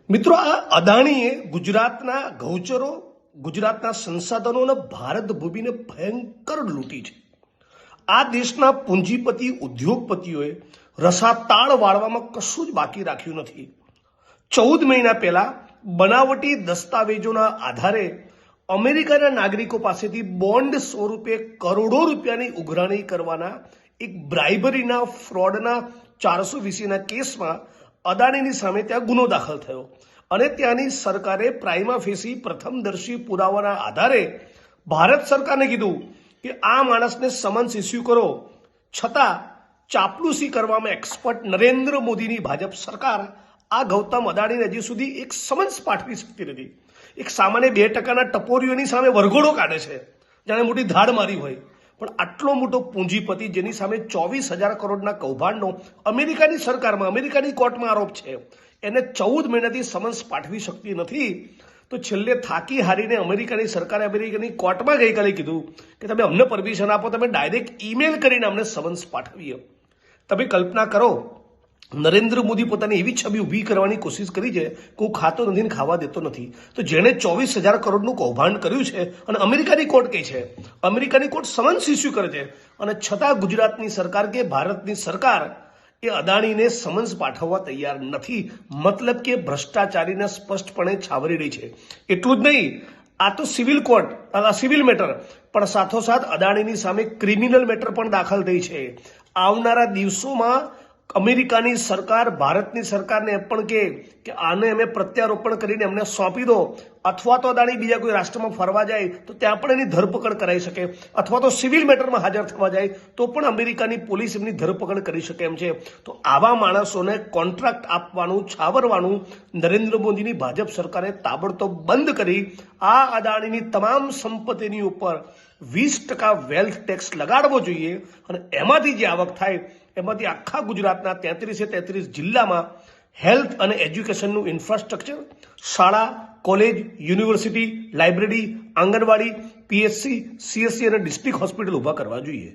મિત્રો, આ અદાણીએ ગુજરાતના ગૌચરો, ગુજરાતના સંસાધનો અને ભારત ભૂમિને ભયંકર લૂંટી છે. આ દેશના પૂંજીપતિ ઉદ્યોગપતિઓએ રસાતાળ વાળવામાં કશું જ બાકી રાખ્યું નથી. 14 મહિના પહેલા બનાવટી દસ્તાવેજોના આધારે અમેરિકાના નાગરિકો પાસેથી બોન્ડ સ્વરૂપે કરોડો રૂપિયાની ઉઘરાણી કરવાના એક બ્રાઇબરીના ફ્રોડના 420ના કેસમાં અદાણીની સામે ત્યાં ગુનો દાખલ થયો અને ત્યાંની સરકારે પ્રાઇમા ફેસી પ્રથમદર્શી પુરાવાના આધારે ભારત સરકારને કીધું કે આ માણસને સમન્સ ઇસ્યુ કરો. છતાં ચાપલુસી કરવામાં એક્સપર્ટ નરેન્દ્ર મોદીની ભાજપ સરકાર આ ગૌતમ અદાણીને હજી સુધી એક સમન્સ પાઠવી શકતી નથી. એક સામાન્ય 2% ટપોરીઓની સામે વરઘોડો કાઢે છે જાણે મોટી ધાડ મારી હોય. પણ આટલો મોટો પૂંજીપતિ જેની સામે 24,000 કરોડના કૌભાંડનો અમેરિકાની સરકારમાં, અમેરિકાની કોર્ટમાં આરોપ છે, એને 14 મહિનાથી સમન્સ પાઠવી શકતી નથી. તો છેલ્લે થાકી હારીને અમેરિકાની સરકારે અમેરિકાની કોર્ટમાં ગઈકાલે કીધું કે તમે અમને પરમિશન આપો, તમે ડાયરેક્ટ ઈમેલ કરીને અમને સમન્સ પાઠવીએ. તમે કલ્પના કરો, નરેન્દ્ર મોદી પોતાની એવી છબી ઊભી કરવાની કોશિશ કરી છે કે હું ખાતો નથી ને ખાવા દેતો નથી. તો જેણે 24,000 કરોડનું કૌભાંડ કર્યું છે અને અમેરિકાની કોર્ટ કહે છે, અમેરિકાની કોર્ટ સમન્સ ઇસ્યુ કરે છે, અને છતાં ગુજરાતની સરકાર કે ભારતની સરકાર એ અદાણીને સમન્સ પાઠવવા તૈયાર નથી. મતલબ કે ભ્રષ્ટાચારીને સ્પષ્ટપણે છાવરી રહી છે. એટલું જ નહીં, આ તો સિવિલ કોર્ટ, સિવિલ મેટર, પણ સાથોસાથ અદાણીની સામે ક્રિમિનલ મેટર પણ દાખલ થઈ છે. આવનારા દિવસોમાં અમેરિકાની સરકાર ભારતની સરકારને એમ પણ કે આને અમે પ્રત્યારોપણ કરીને અમને સોંપી દો, અથવા તો અદાણી બીજા કોઈ રાષ્ટ્રમાં ફરવા જાય તો ત્યાં પણ એની ધરપકડ કરાઈ શકે, અથવા તો સિવિલ મેટરમાં હાજર થવા જાય તો પણ અમેરિકાની પોલીસ એમની ધરપકડ કરી શકે એમ છે. તો આવા માણસોને કોન્ટ્રાક્ટ આપવાનું, છાવરવાનું નરેન્દ્ર મોદીની ભાજપ સરકારે તાબડતોબ બંધ કરી આ અદાણીની તમામ સંપત્તિની ઉપર 20% વેલ્થ ટેક્સ લગાડવો જોઈએ. અને એમાંથી જે આવક થાય એમાંથી આખા ગુજરાતના 33 જિલ્લામાં હેલ્થ અને એજ્યુકેશનનું ઇન્ફ્રાસ્ટ્રક્ચર, શાળા, કોલેજ, યુનિવર્સિટી, લાઇબ્રેરી, આંગણવાડી, PHC, CSC અને ડિસ્ટ્રિક્ટ હોસ્પિટલ ઊભા કરવા જોઈએ.